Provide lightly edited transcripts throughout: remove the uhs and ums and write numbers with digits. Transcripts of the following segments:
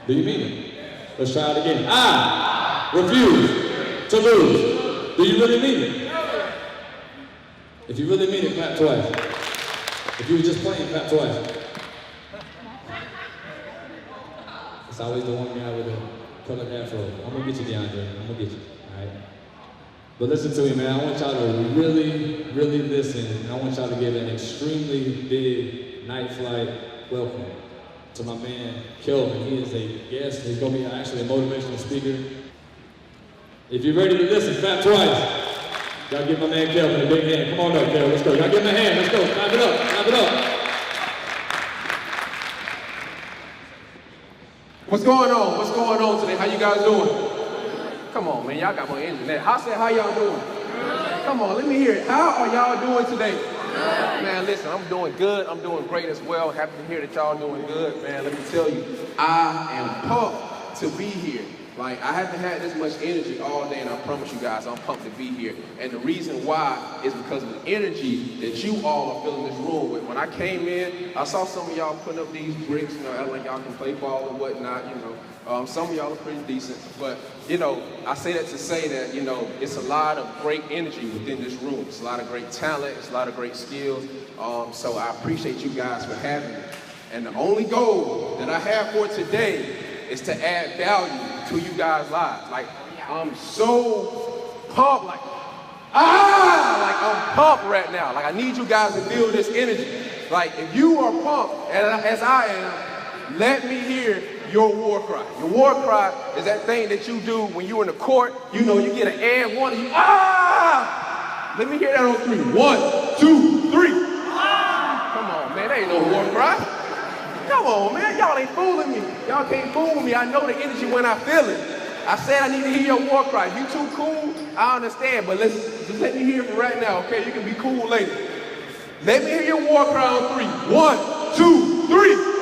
Do you mean it? Let's try it again. I refuse to lose. Do you really mean it? If you really mean it, clap twice. If you were just playing, clap twice. It's always the one guy with the colored afro. I'm gonna get you, DeAndre. I'm gonna get you, all right? But listen to me, man. I want y'all to really, really listen. And I want y'all to give an extremely big night flight welcome to my man, Kelvin. He is a guest. He's gonna be actually a motivational speaker. If you're ready to listen, clap twice. Y'all give my man Kelvin a big hand. Come on up, Kelvin. Let's go. Y'all give him a hand. Let's go. Clap it up. Clap it up. What's going on? What's going on today? How you guys doing? Come on, man. Y'all got more energy than that. How y'all doing? Come on, let me hear it. How are y'all doing today? Man, listen, I'm doing good. I'm doing great as well. Happy to hear that y'all doing good, man. Let me tell you, I am pumped to be here. Like, I haven't had this much energy all day, and I promise you guys, I'm pumped to be here. And the reason why is because of the energy that you all are filling this room with. When I came in, I saw some of y'all putting up these bricks, acting like y'all can play ball and whatnot, Some of y'all are pretty decent, but, I say that to say that, it's a lot of great energy within this room. It's a lot of great talent. It's a lot of great skills. So I appreciate you guys for having me. And the only goal that I have for today is to add value to you guys' lives. Like, I'm so pumped, I'm pumped right now. Like, I need you guys to feel this energy. Like, if you are pumped, as I am, let me hear your war cry. Your war cry is that thing that you do when you're in the court, you get an and one, and you, Let me hear that on 3. 1, 2, 3. Come on, man, that ain't no war cry. Come on, man, y'all ain't fooling me. Y'all can't fool me. I know the energy when I feel it. I said I need to hear your war cry. If you too cool, I understand, but just let me hear it right now, okay? You can be cool later. Let me hear your war cry on 3. 1, 2, 3.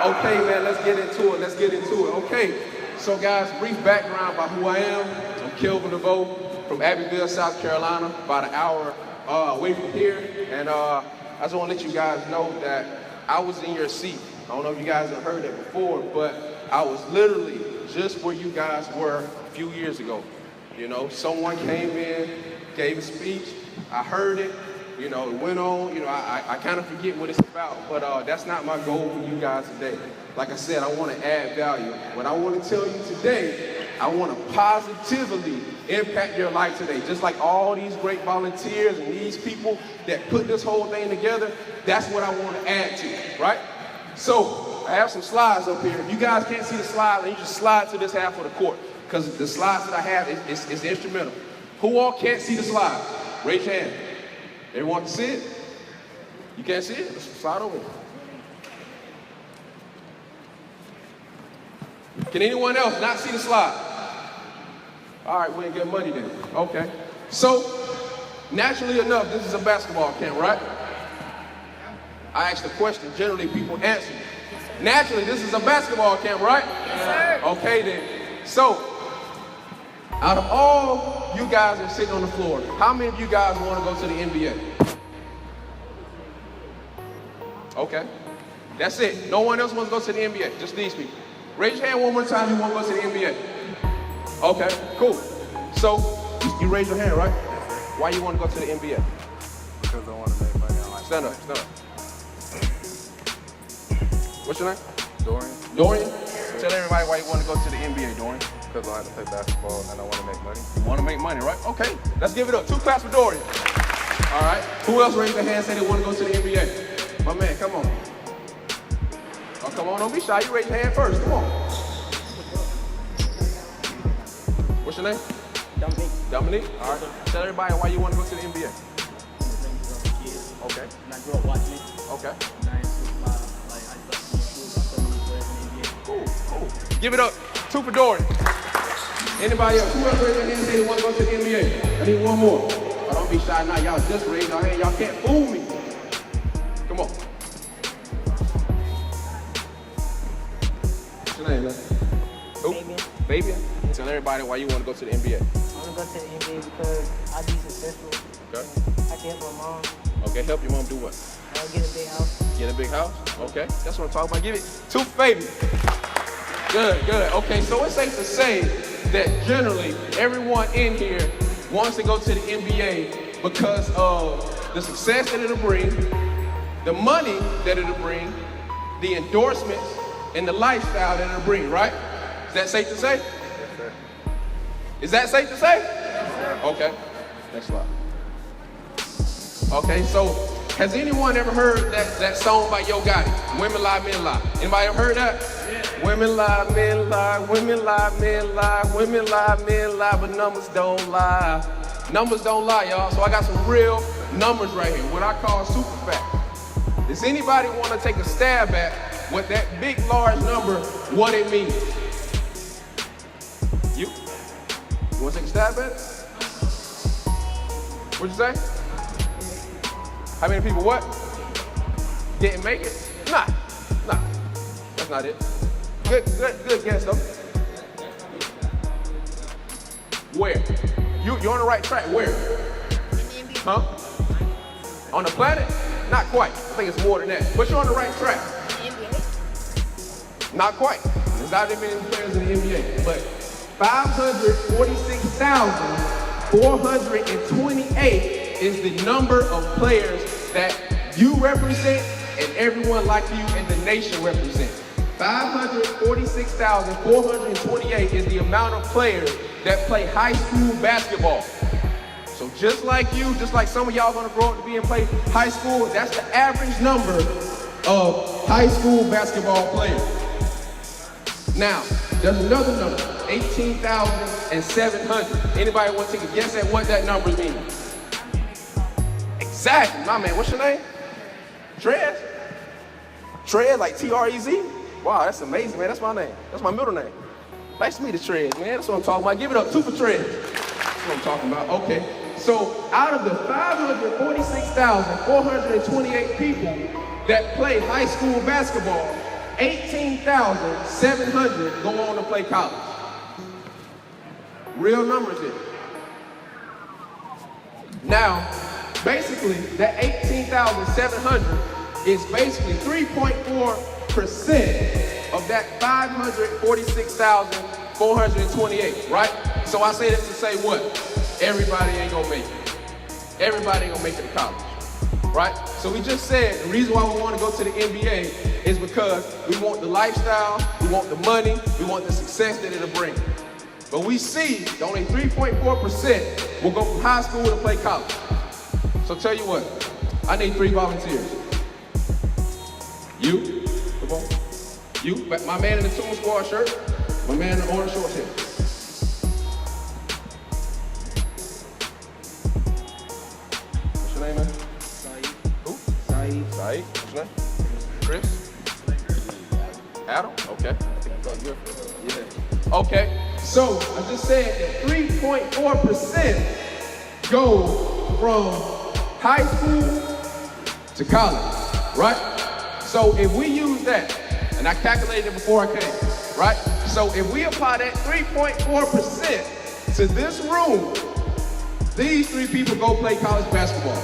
Okay, man, let's get into it. Okay, so guys, brief background about who I am. I'm Kelvin Deveaux from Abbeville, South Carolina, about an hour away from here. And I just want to let you guys know that I was in your seat. I don't know if you guys have heard that before, but I was literally just where you guys were a few years ago. Someone came in, gave a speech, I heard it, it went on, I kind of forget what it's about, but that's not my goal for you guys today. Like I said, I want to add value. What I want to tell you today, I want to positively impact your life today. Just like all these great volunteers and these people that put this whole thing together, that's what I want to add to, right? So, I have some slides up here. If you guys can't see the slides, then you just slide to this half of the court, because the slides that I have is instrumental. Who all can't see the slides? Raise your hand. Everyone can see it? You can't see it? Let's slide over. Can anyone else not see the slide? All right, we ain't get money then. Okay. So, naturally enough, this is a basketball camp, right? I asked the question, generally people answer. Naturally, this is a basketball camp, right? Yes, sir. Okay then. So, out of all you guys that are sitting on the floor, how many of you guys want to go to the NBA? Okay. That's it. No one else wants to go to the NBA, just these people. Raise your hand one more time if you want to go to the NBA. Okay, cool. So, you raise your hand, right? Why you want to go to the NBA? Because I want to make money on life. Stand up. What's your name? Dorian. Dorian? Tell everybody why you want to go to the NBA, Dorian. Because I like to play basketball and I want to make money. You want to make money, right? Okay, let's give it up. 2 claps for Dorian. All right. Who else raised their hand and said they want to go to the NBA? My man, come on. Oh, come on, don't be shy. You raise your hand first. Come on. What's your name? Dominique. All right. Tell everybody why you want to go to the NBA. Okay. And I grew up watching it. Okay. And I Cool. Give it up. 2 for Dorian. Anybody else? Who else raised their hand and say they want to go to the NBA? I need one more. Oh, don't be shy now. Y'all just raised your hand. Y'all can't fool me. Come on. What's your name, man? Fabian. Fabian? Tell everybody why you want to go to the NBA. I want to go to the NBA because I be successful. Okay. I can help my mom. Okay, help your mom do what? Get a big house. Get a big house? Okay, that's what I'm talking about. Give it 2 for Fabian. Good, good. Okay, so it's safe to say that generally everyone in here wants to go to the NBA because of the success that it'll bring, the money that it'll bring, the endorsements, and the lifestyle that it'll bring, right? Is that safe to say? Yes, sir. Is that safe to say? Yes, sir. Okay, next slide. Okay, so has anyone ever heard that song by Yo Gotti, Women Lie, Men Lie? Anybody ever heard that? Yeah. Women lie, men lie, women lie, men lie, women lie, men lie, but numbers don't lie. Numbers don't lie, y'all. So I got some real numbers right here, what I call super fact. Does anybody want to take a stab at what that big, large number, what it means? You? You want to take a stab at it? What'd you say? How many people what? Didn't make it? Nah, that's not it. Good guess though. Where? You're on the right track, where? Huh? On the planet? Not quite, I think it's more than that. But you're on the right track. Not quite, there's not that many players in the NBA, but 546,428 is the number of players that you represent and everyone like you in the nation represents. 546,428 is the amount of players that play high school basketball. So just like you, just like some of y'all gonna grow up to be and play high school, that's the average number of high school basketball players. Now, there's another number, 18,700. Anybody want to take a guess at what that number means? Exactly, my man. What's your name? Trez? Trez, like T-R-E-Z? Wow, that's amazing, man. That's my name. That's my middle name. Nice to meet you, Trez, man. That's what I'm talking about. Give it up, two for Trez. That's what I'm talking about. Okay. So out of the 546,428 people that play high school basketball, 18,700 go on to play college. Real numbers here. Now, basically, that 18,700 is basically 3.4% of that 546,428, right? So I say that to say what? Everybody ain't gonna make it. Everybody ain't gonna make it to college, right? So we just said the reason why we want to go to the NBA is because we want the lifestyle, we want the money, we want the success that it'll bring. But we see that only 3.4% will go from high school to play college. So tell you what, I need 3 volunteers. You, come on. You, my man in the Toon Squad shirt, my man in the orange shorts here. What's your name, man? Saeed. Who? Saeed. Saeed. What's your name? Chris? Adam? Okay. Yeah. Okay, so I just said that 3.4% go from high school to college, right? So if we use that, and I calculated it before I came, right? So if we apply that 3.4% to this room, these 3 people go play college basketball.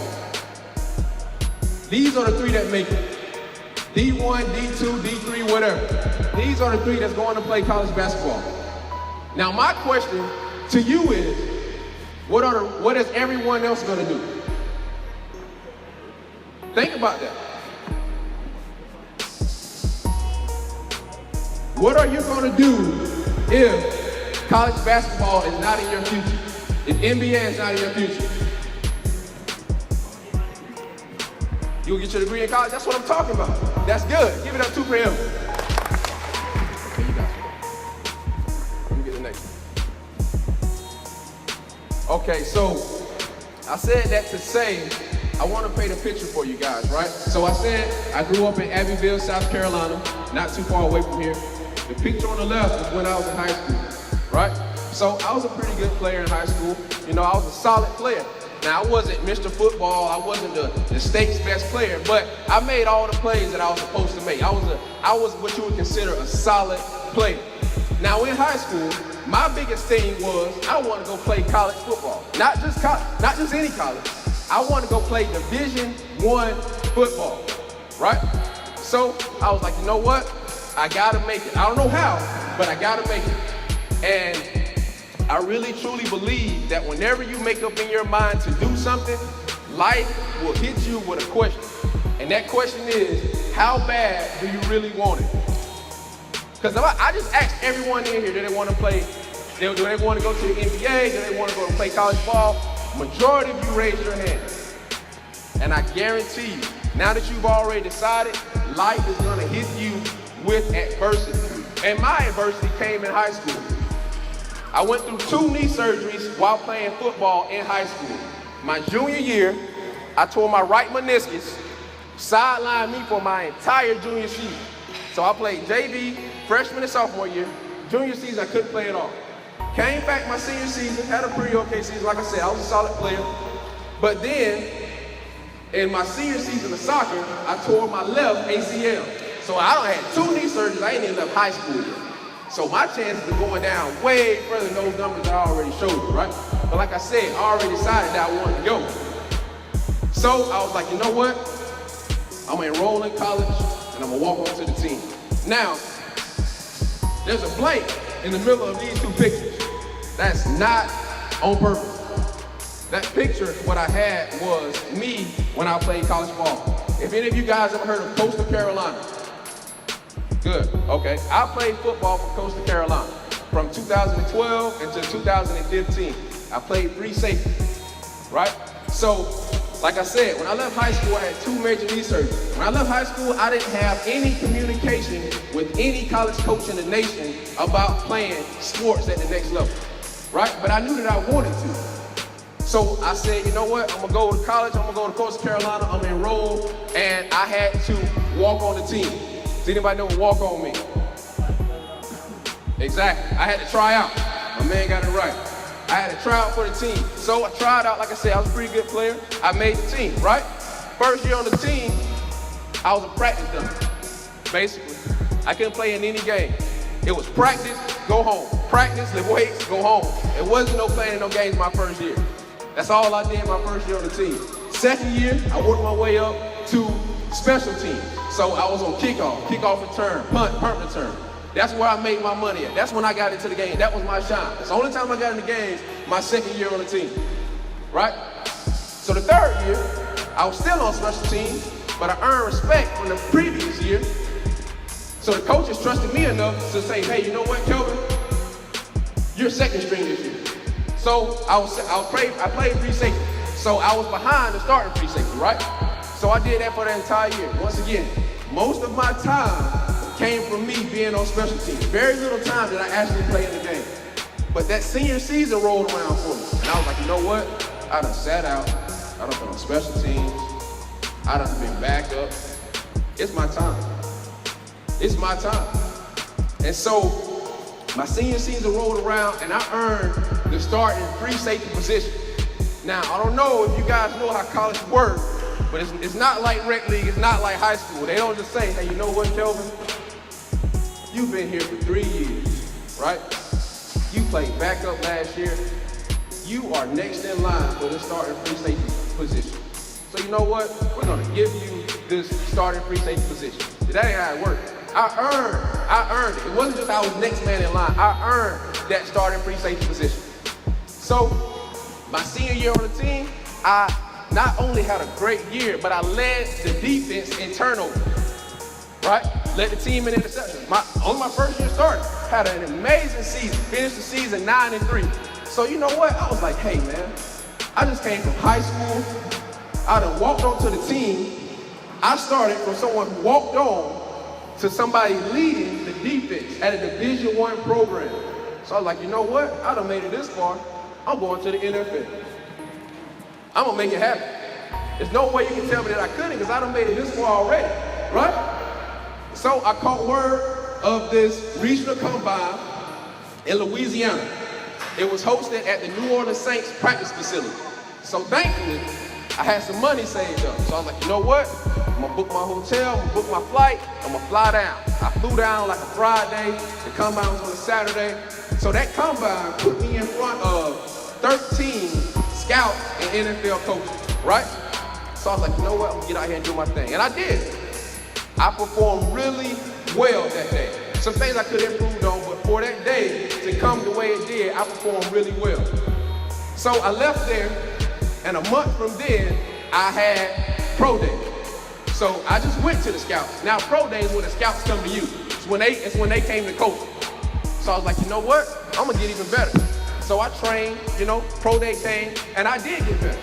These are the 3 that make it. D1, D2, D3, whatever. These are the 3 that's going to play college basketball. Now my question to you is, what is everyone else going to do? Think about that. What are you going to do if college basketball is not in your future? If NBA is not in your future? You'll get your degree in college? That's what I'm talking about. That's good. Give it up 2 for him. Okay, you got it. Let me get the next one. Okay, so I said that to say, I want to paint a picture for you guys, right? So I said I grew up in Abbeville, South Carolina, not too far away from here. The picture on the left is when I was in high school, right? So I was a pretty good player in high school. You know, I was a solid player. Now, I wasn't Mr. Football, I wasn't the state's best player, but I made all the plays that I was supposed to make. I was what you would consider a solid player. Now, in high school, my biggest thing was I wanted to go play college football. Not just any college. I wanted to go play Division I football, right? So I was like, you know what? I gotta make it. I don't know how, but I gotta make it. And I really truly believe that whenever you make up in your mind to do something, life will hit you with a question. And that question is, how bad do you really want it? Because I just asked everyone in here, do they want to play, do they want to go to the NBA, do they want to go to play college ball? Majority of you raised your hand. And I guarantee you, now that you've already decided, life is going to hit you with adversity. And my adversity came in high school. I went through 2 knee surgeries while playing football in high school. My junior year, I tore my right meniscus, sidelined me for my entire junior season. So I played JV, freshman and sophomore year. Junior season, I couldn't play at all. Came back my senior season, had a pretty okay season. Like I said, I was a solid player. But then, in my senior season of soccer, I tore my left ACL. So I done had 2 knee surgeries. I ain't even left high school yet. So my chances of going down way further than those numbers that I already showed you, right? But like I said, I already decided that I wanted to go. So I was like, you know what? I'm gonna enroll in college and I'm gonna walk onto the team. Now, there's a blank in the middle of these 2 pictures. That's not on purpose. That picture, what I had was me when I played college ball. If any of you guys ever heard of Coastal Carolina? Good, okay. I played football for Coastal Carolina from 2012 until 2015. I played 3 safeties, right? So, like I said, when I left high school, I had 2 major knee surgeries. When I left high school, I didn't have any communication with any college coach in the nation about playing sports at the next level, right? But I knew that I wanted to. So I said, you know what? I'm gonna go to college, I'm gonna go to Coastal Carolina, I'm gonna enroll, and I had to walk on the team. Does anybody know what walk on means? Exactly, I had to try out. My man got it right. I had to try out for the team. So I tried out, like I said, I was a pretty good player. I made the team, right? First year on the team, I was a practice dummy, basically. I couldn't play in any game. It was practice, go home. Practice, lift weights, go home. It wasn't no playing in no games my first year. That's all I did my first year on the team. Second year, I worked my way up to special teams. So I was on kickoff return, punt return. That's where I made my money at. That's when I got into the game. That was my shine. It's the only time I got in the games, my second year on the team, right? So the third year, I was still on special teams, but I earned respect from the previous year. So the coaches trusted me enough to say, hey, you know what, Kelvin? You're second string this year. So I played free safety. So I was behind the starting free safety, right? So I did that for the entire year. Once again, most of my time came from me being on special teams. Very little time did I actually play in the game. But that senior season rolled around for me. And I was like, you know what? I done sat out. I done been on special teams. I done been back up. It's my time. It's my time. And so my senior season rolled around and I earned the starting free safety position. Now, I don't know if you guys know how college works, but it's not like rec league, it's not like high school. They don't just say, hey, you know what, Kelvin? You've been here for 3 years, right? You played backup last year. You are next in line for the starting free safety position. So you know what? We're gonna give you this starting free safety position. That ain't how it worked. I earned it. It wasn't just I was next man in line. I earned that starting free safety position. So my senior year on the team, I not only had a great year, but I led the defense in turnovers, right? Led the team in interceptions. On my first year starting, had an amazing season. Finished the season 9-3. So you know what? I was like, hey man, I just came from high school. I done walked onto the team. I started from someone who walked on to somebody leading the defense at a Division I program. So I was like, you know what? I done made it this far. I'm going to the NFL. I'm gonna make it happen. There's no way you can tell me that I couldn't because I done made it this far already, right? So I caught word of this regional combine in Louisiana. It was hosted at the New Orleans Saints practice facility. So thankfully, I had some money saved up. So I was like, you know what? I'm gonna book my hotel, I'm gonna book my flight, I'm gonna fly down. I flew down like a Friday, the combine was on a Saturday. So that combine put me in front of 13 scouts and NFL coaches, right? So I was like, you know what, I'm gonna get out here and do my thing. And I did. I performed really well that day. some things I could have improved on, but for that day to come the way it did, I performed really well. So I left there, and a month from then, I had pro day. So I just went to the scouts. Now pro day is when the scouts come to you. It's when they came to coach. So I was like, you know what? I'm gonna get even better. So I trained, pro day came, and I did get better.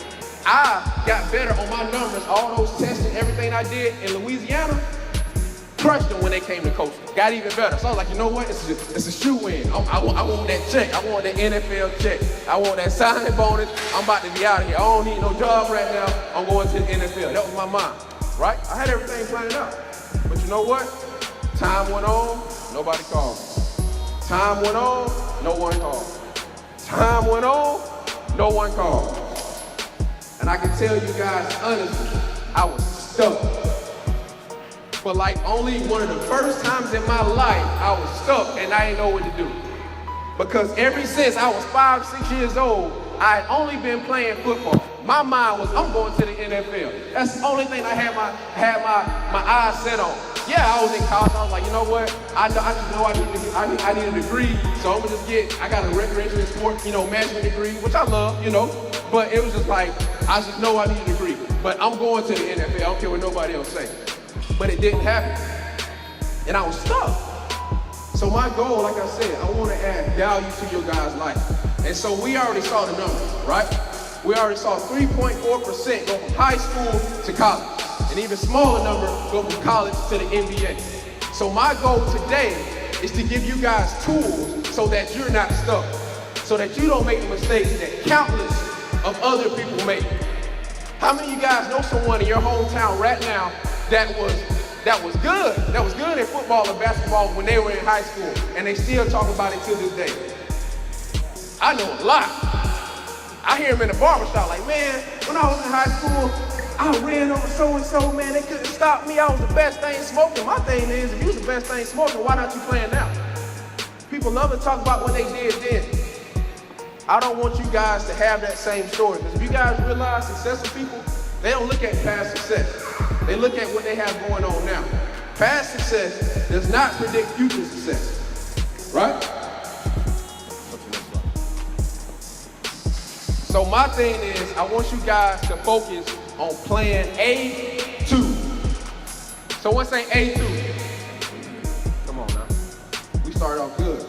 I got better on my numbers, all those tests and everything I did in Louisiana, crushed them when they came to coaching. Got even better. So I was like, you know what? It's a shoe-in. I want that check. I want that NFL check. I want that signing bonus. I'm about to be out of here. I don't need no job right now. I'm going to the NFL. That was my mind, right? I had everything planned out. But you know what? Time went on, nobody called me. Time went on, no one called. Time went on, no one called. And I can tell you guys honestly, I was stuck. But like only one of the first times in my life, I was stuck and I didn't know what to do. Because ever since I was 5, 6 years old, I had only been playing football. My mind was, I'm going to the NFL. That's the only thing I had my eyes set on. Yeah, I was in college. I was like, you know what? I just know I need a degree, so I'm gonna I got a recreation in sport, management degree, which I love, But it was just like, I just know I need a degree. But I'm going to the NFL. I don't care what nobody else say. But it didn't happen, and I was stuck. So my goal, like I said, I want to add value to your guys' life. And so we already saw the numbers, right? We already saw 3.4% go from high school to college. An even smaller number go from college to the NBA. So my goal today is to give you guys tools so that you're not stuck, so that you don't make the mistakes that countless of other people make. How many of you guys know someone in your hometown right now that was good in football and basketball when they were in high school, and they still talk about it to this day? I know a lot. I hear them in the barbershop like, man, when I was in high school, I ran over so-and-so, man, they couldn't stop me. I was the best thing smoking. My thing is, if you was the best thing smoking, why not you playing now? People love to talk about what they did then. I don't want you guys to have that same story, because if you guys realize successful people, they don't look at past success. They look at what they have going on now. Past success does not predict future success, right? So my thing is, I want you guys to focus on plan A2. So what's saying A2? Come on now. We started off good.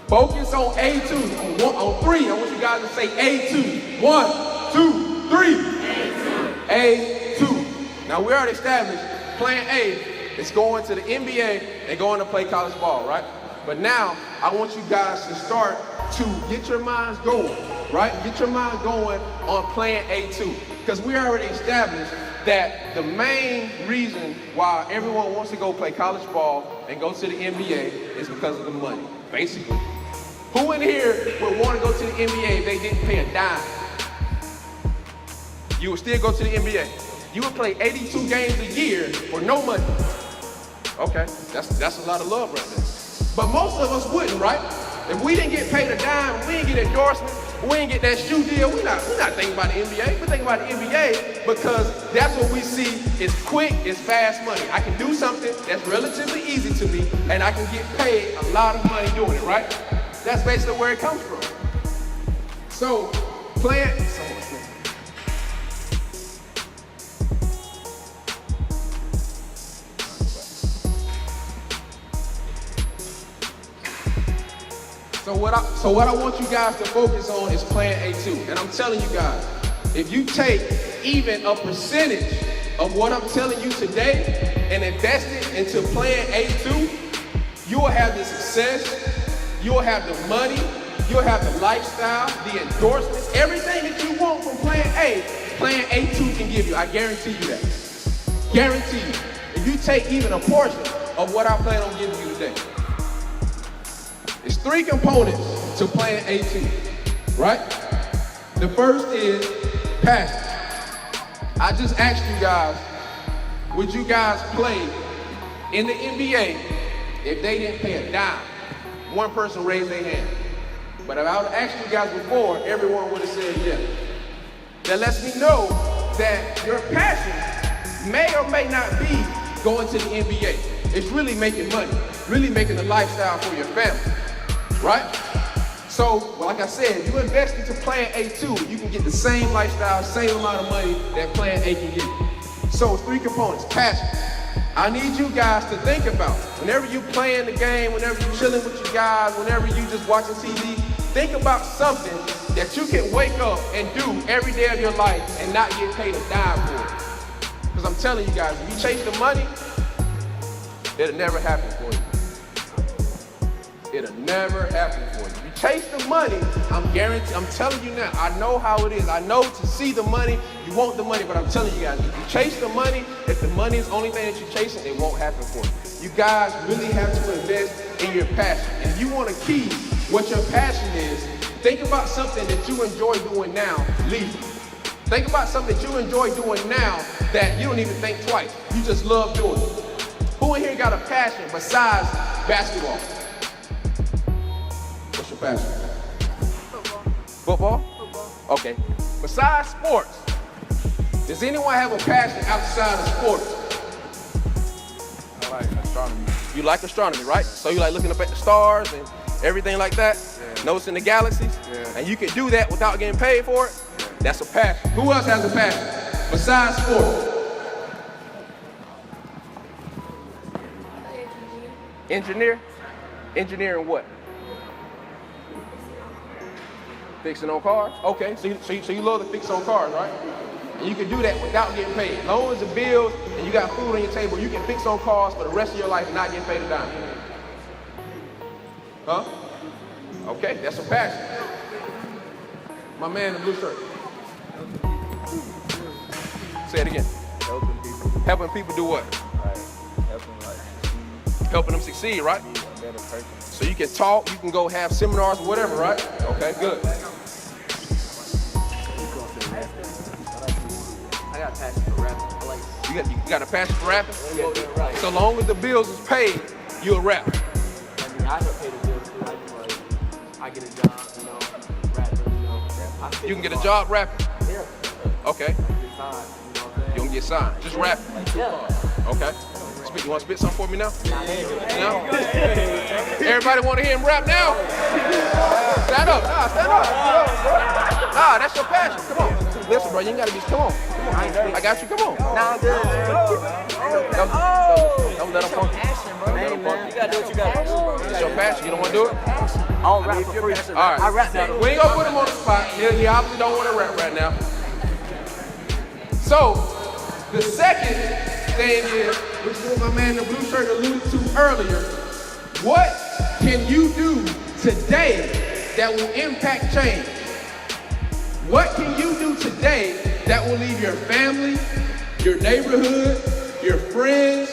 Focus on A2. On 3, I want you guys to say A2. 1, 2, 3. A2. Now we already established plan A is going to the NBA and going to play college ball, right? But now I want you guys to start to get your minds going, right? Get your mind going on plan A2. Because we already established that the main reason why everyone wants to go play college ball and go to the NBA is because of the money, basically. Who in here would want to go to the NBA if they didn't pay a dime? You would still go to the NBA. You would play 82 games a year for no money. Okay, that's a lot of love right there. But most of us wouldn't, right? If we didn't get paid a dime, we didn't get endorsement, we didn't get that shoe deal, we're not thinking about the NBA. We're thinking about the NBA because that's what we see is quick, is fast money. I can do something that's relatively easy to me, and I can get paid a lot of money doing it, right? That's basically where it comes from. So, So what I want you guys to focus on is plan A2. And I'm telling you guys, if you take even a percentage of what I'm telling you today and invest it into plan A2, you will have the success, you will have the money, you'll have the lifestyle, the endorsements, everything that you want from plan A2 can give you. I guarantee you that. Guarantee you. If you take even a portion of what I plan on giving you today. There's 3 components to plan A2, right? The first is passion. I just asked you guys, would you guys play in the NBA if they didn't pay a dime? One person raised their hand. But if I would have asked you guys before, everyone would have said yes. That lets me know that your passion may or may not be going to the NBA. It's really making money. really making a lifestyle for your family, right? So, like I said, you invest into plan A too, you can get the same lifestyle, same amount of money that plan A can get. So, 3 components. Passion. I need you guys to think about, whenever you playing the game, whenever you chilling with your guys, whenever you just watching TV, think about something that you can wake up and do every day of your life and not get paid a dime for it. Because I'm telling you guys, if you chase the money, it'll never happen for you. It'll never happen for you. You chase the money, I'm telling you now, I know how it is. I know to see the money, you want the money, but I'm telling you guys, if you chase the money, if the money is the only thing that you're chasing, it won't happen for you. You guys really have to invest in your passion. And if you want to key what your passion is, think about something that you enjoy doing now, leave it. Think about something that you enjoy doing now that you don't even think twice. You just love doing it. Who in here got a passion besides basketball? What's your passion? Football. Football? Okay. Besides sports, does anyone have a passion outside of sports? I like astronomy. You like astronomy, right? So you like looking up at the stars and everything like that? Yeah. Noticing the galaxies? Yeah. And you can do that without getting paid for it? Yeah. That's a passion. Who else has a passion besides sports? Engineer? Engineering what? Fixing on cars? Okay, so you love to fix on cars, right? And you can do that without getting paid. As long as the bills and you got food on your table, you can fix on cars for the rest of your life and not get paid a dime. Huh? Okay, that's a passion. My man in the blue shirt. Say it again. Helping people. Helping people do what? Like, Helping them succeed, right? be a better person. So you can talk, you can go have seminars, whatever, right? Okay, good. I got passion for rapping. I like You got a passion for rapping? right. So long as the bills is paid, you'll rap. I mean, I don't pay the bills too. I get a job, rapping, You can get a job rapping. Yeah. Okay. Get signed, You don't get signed. Just rapping. Yeah. Okay. You want to spit something for me now? No? Everybody want to hear him rap now? Stand up. Nah, stand up. Nah, that's your passion. Come on. Listen, bro, you ain't got to be. Come on. I got you. Come on. Nah, good. Don't let him funk you. Hey, man. You gotta do what you gotta do, bro. It's your passion. You don't want to do it? I don't rap for free. All right. I rap now. We ain't gonna put him on the spot. He obviously don't want to rap right now. So, the second thing is, which is what my man in the blue shirt alluded to earlier, what can you do today that will impact change? What can you do today that will leave your family, your neighborhood, your friends?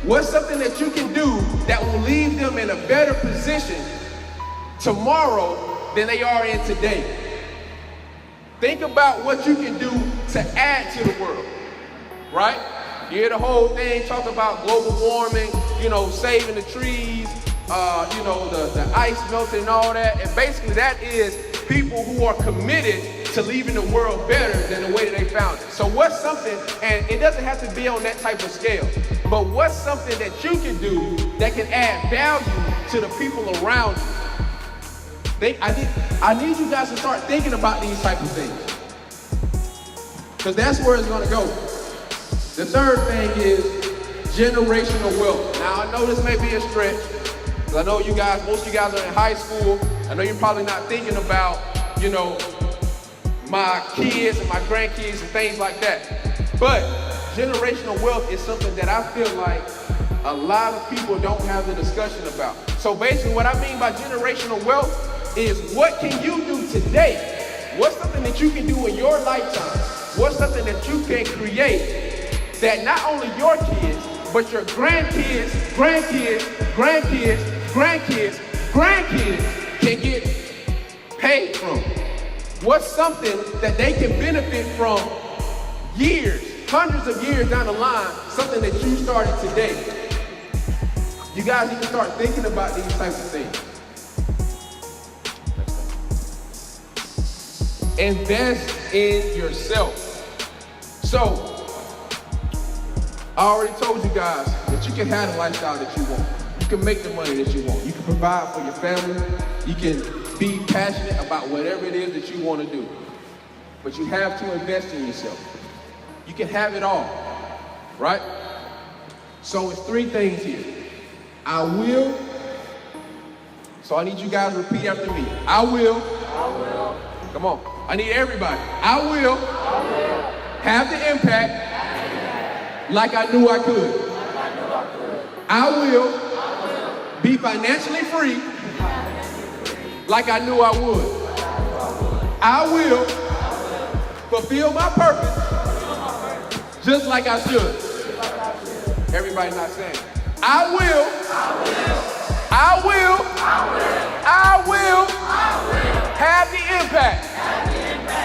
What's something that you can do that will leave them in a better position tomorrow than they are in today? Think about what you can do to add to the world, right? You hear the whole thing talk about global warming, saving the trees, the ice melting and all that. And basically that is people who are committed to leaving the world better than the way that they found it. So what's something, and it doesn't have to be on that type of scale, but what's something that you can do that can add value to the people around you? I need you guys to start thinking about these type of things, because that's where it's gonna go. The third thing is generational wealth. Now I know this may be a stretch, because I know most of you guys are in high school. I know you're probably not thinking about, my kids and my grandkids and things like that. But generational wealth is something that I feel like a lot of people don't have the discussion about. So basically what I mean by generational wealth is, what can you do today? What's something that you can do in your lifetime? What's something that you can create that not only your kids, but your grandkids, grandkids, grandkids, grandkids, grandkids can get paid from? What's something that they can benefit from years, hundreds of years down the line, something that you started today? You guys need to start thinking about these types of things. Invest in yourself. So, I already told you guys that you can have the lifestyle that you want. can make the money that you want. You can provide for your family. You can be passionate about whatever it is that you want to do. But you have to invest in yourself. You can have it all, right? So it's 3 things here. I will. So I need you guys to repeat after me. I will. Come on. I need everybody. I will have the impact like I knew I could. I will be financially free like I knew I would. I will fulfill my purpose just like I should. Everybody not saying. I will have the impact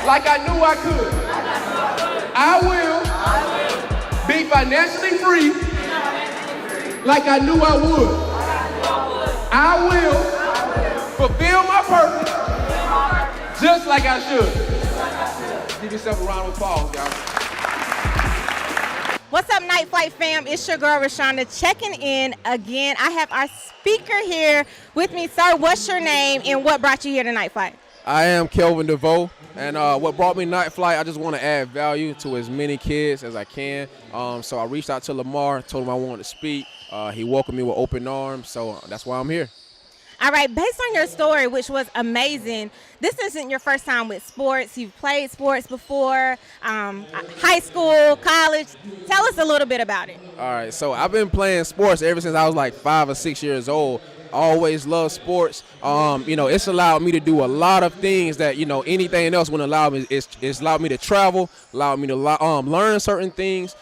like I knew I could. I will be financially free like I knew I would. I will fulfill my purpose just like I should. Give yourself a round of applause, y'all. What's up, Night Flight fam? It's your girl, Rashonda, checking in again. I have our speaker here with me. Sir, what's your name and what brought you here to Night Flight? I am Kelvin Deveaux, and what brought me Night Flight, I just want to add value to as many kids as I can. So I reached out to Lamar, told him I wanted to speak. He welcomed me with open arms, so that's why I'm here. All right, based on your story, which was amazing, this isn't your first time with sports. You've played sports before, high school, college. Tell us a little bit about it. All right, so I've been playing sports ever since I was like 5 or 6 years old. Always loved sports. It's allowed me to do a lot of things that, anything else wouldn't allow me. It's allowed me to travel, allowed me to learn certain things.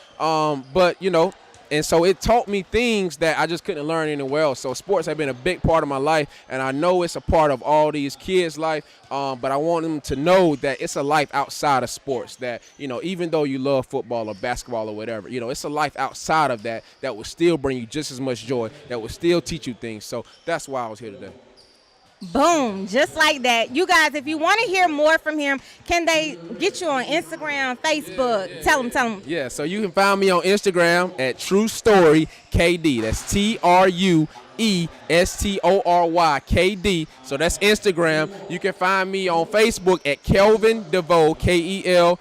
And so it taught me things that I just couldn't learn anywhere else. So sports have been a big part of my life, and I know it's a part of all these kids' life, but I want them to know that it's a life outside of sports, that, even though you love football or basketball or whatever, it's a life outside of that that will still bring you just as much joy, that will still teach you things. So that's why I was here today. Boom, just like that. You guys, if you want to hear more from him, can they get you on Instagram, Facebook? Tell them. Yeah, so you can find me on Instagram at True Story KD. That's TrueStory KD. So that's Instagram. You can find me on Facebook at Kelvin Deveaux, KELVIN.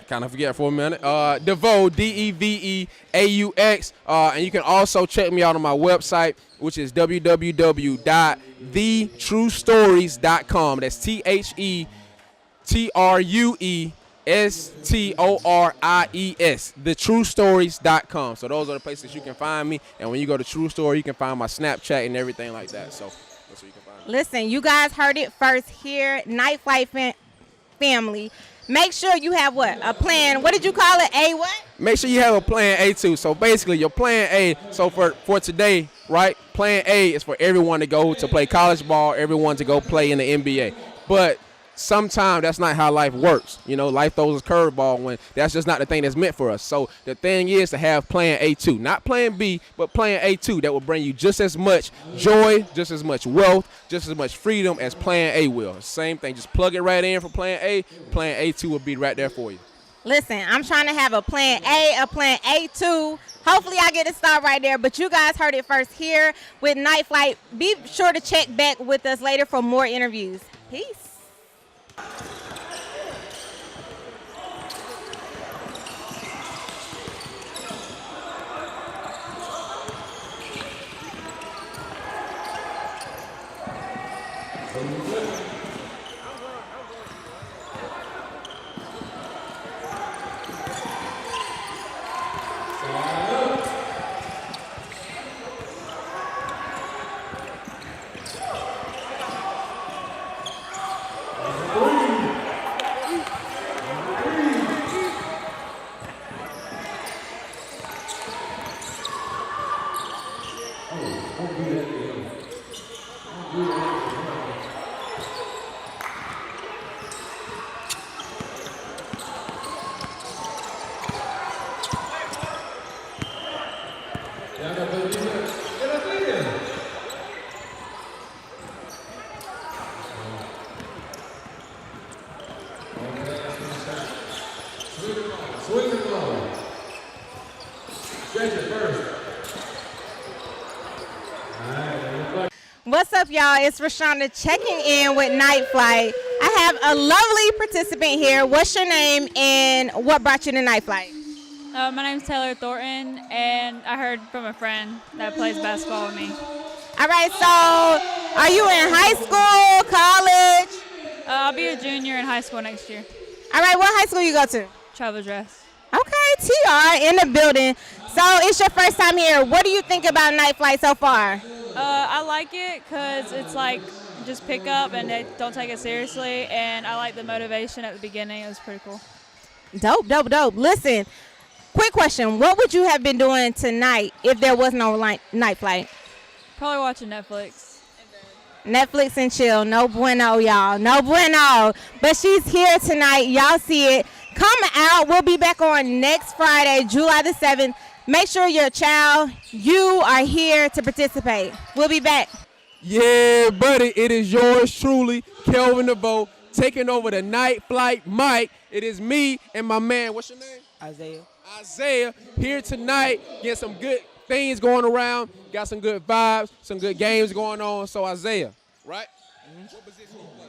Kind of forget for a minute. Deveaux, DEVEAUX. And you can also check me out on my website, which is www.thetruestories.com. That's TheTrueStories, thetruestories.com. So those are the places you can find me. And when you go to True Story, you can find my Snapchat and everything like that. So that's where you can find me. Listen, you guys heard it first here. Night Flight family. Make sure you have what? A plan. What did you call it? A what? Make sure you have a plan A too. So basically your plan A, so for today, right? Plan A is for everyone to go to play college ball, everyone to go play in the NBA. But sometimes that's not how life works. Life throws a curveball when that's just not the thing that's meant for us. So the thing is to have plan A2, not plan B, but plan A2 that will bring you just as much joy, just as much wealth, just as much freedom as plan A will. Same thing, just plug it right in for plan A. Plan A2 will be right there for you. Listen, I'm trying to have a plan A, a plan A2. Hopefully I get it started right there. But you guys heard it first here with Night Flight. Be sure to check back with us later for more interviews. Peace. Swing the ball. Stretch it first. What's up, y'all? It's Rashonda checking in with Night Flight. I have a lovely participant here. What's your name and what brought you to Night Flight? My name's Taylor Thornton, and I heard from a friend that plays basketball with me. All right, so are you in high school, college? I'll be a junior in high school next year. All right, what high school you go to? Travel dress. Okay, TR in the building. So it's your first time here. What do you think about Night Flight so far? I like it because it's like just pick up and they don't take it seriously, and I like the motivation at the beginning. It was pretty cool. Dope, dope, dope. Listen, quick question. What would you have been doing tonight if there was no Night Flight? Probably watching Netflix. Netflix and chill. No bueno, y'all. No bueno. But she's here tonight. Y'all see it. Come out. We'll be back on next Friday, July the 7th. Make sure your child, you are here to participate. We'll be back. Yeah, buddy, it is yours truly, Kelvin Deveaux, taking over the Night Flight mic. It is me and my man, what's your name? Isaiah, here tonight, get some good things going around, got some good vibes, some good games going on. So Isaiah, right? Mm-hmm. What position you play?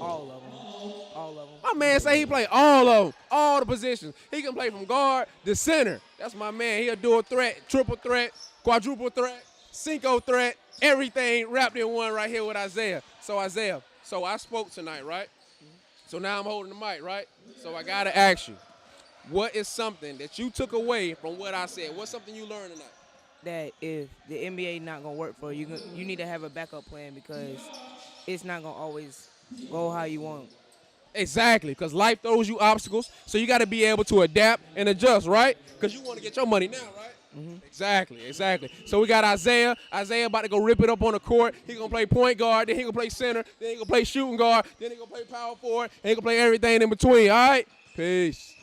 All of them. My man say he play all of them, all the positions. He can play from guard to center. That's my man. He a dual threat, triple threat, quadruple threat, cinco threat, everything wrapped in one right here with Isaiah. So Isaiah, I spoke tonight, right? So now I'm holding the mic, right? So I gotta ask you, what is something that you took away from what I said? What's something you learned tonight? That if the NBA not gonna work for you, you need to have a backup plan because it's not gonna always go how you want. Exactly, because life throws you obstacles, so you got to be able to adapt and adjust, right? Because you want to get your money now, right? Mm-hmm. Exactly. So we got Isaiah. Isaiah about to go rip it up on the court. He going to play point guard, then he going to play center, then he going to play shooting guard, then he going to play power forward, and he going to play everything in between, all right? Peace.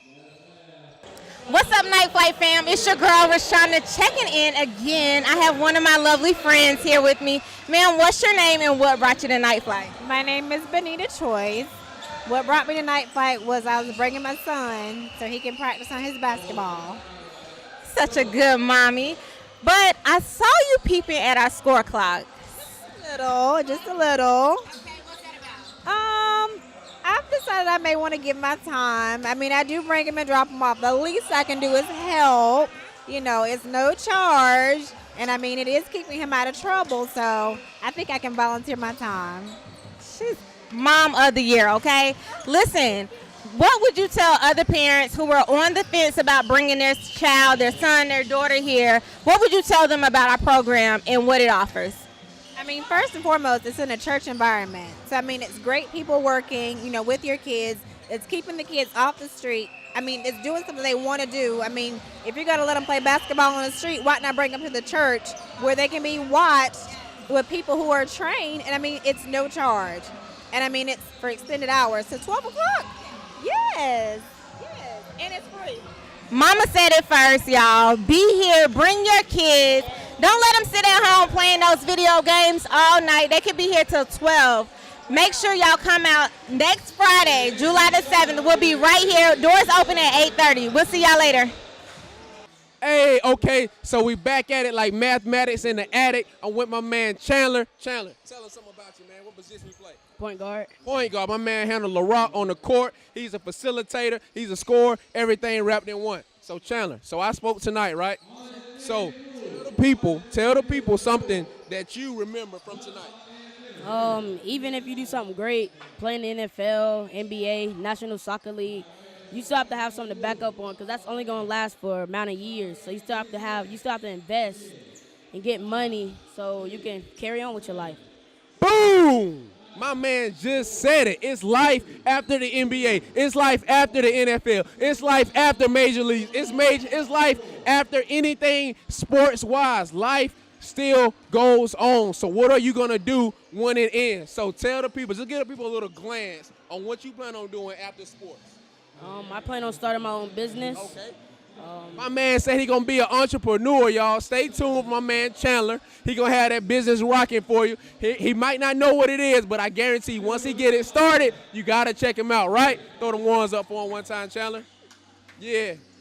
What's up, Night Flight fam? It's your girl, Rashonda, checking in again. I have one of my lovely friends here with me. Ma'am, what's your name and what brought you to Night Flight? My name is Benita Choice. What brought me to Night Flight was I was bringing my son so he can practice on his basketball. Such a good mommy. But I saw you peeping at our score clock. Just a little. I've decided I may want to give my time. I mean, I do bring him and drop him off. The least I can do is help. You know, it's no charge. And I mean, it is keeping him out of trouble. So I think I can volunteer my time. She's Mom of the Year, okay? Listen, what would you tell other parents who are on the fence about bringing their child, their son, their daughter here? What would you tell them about our program and what it offers? I mean, first and foremost, it's in a church environment. So, I mean, it's great people working, you know, with your kids. It's keeping the kids off the street. I mean, it's doing something they want to do. I mean, if you're going to let them play basketball on the street, why not bring them to the church where they can be watched with people who are trained? And, I mean, it's no charge. And, I mean, it's for extended hours to 12 o'clock. Yes. And it's free. Mama said it first, y'all. Be here. Bring your kids. Don't let them sit at home playing those video games all night. They could be here till 12. Make sure y'all come out next Friday, July the 7th. We'll be right here. Doors open at 8:30. We'll see y'all later. Hey, okay, so we back at it like mathematics in the attic. I'm with my man Chandler. Chandler, tell us something about you, man. What position you play? Point guard. Point guard. My man handle LaRock on the court. He's a facilitator. He's a scorer. Everything wrapped in one. So Chandler, so I spoke tonight, right? So tell the people something that you remember from tonight. Even if you do something great, playing the NFL, NBA, National Soccer League, you still have to have something to back up on because that's only going to last for a amount of years. So you still have to invest and get money so you can carry on with your life. Boom! My man just said it. It's life after the NBA. It's life after the NFL. It's life after Major League. It's life after anything sports-wise. Life still goes on. So what are you going to do when it ends? So tell the people, just give the people a little glance on what you plan on doing after sports. I plan on starting my own business. Okay. My man said he gonna be an entrepreneur, y'all. Stay tuned for my man Chandler. He gonna have that business rocking for you. He might not know what it is, but I guarantee once he get it started, you gotta check him out, right? Throw them ones up on one time, Chandler. Yeah.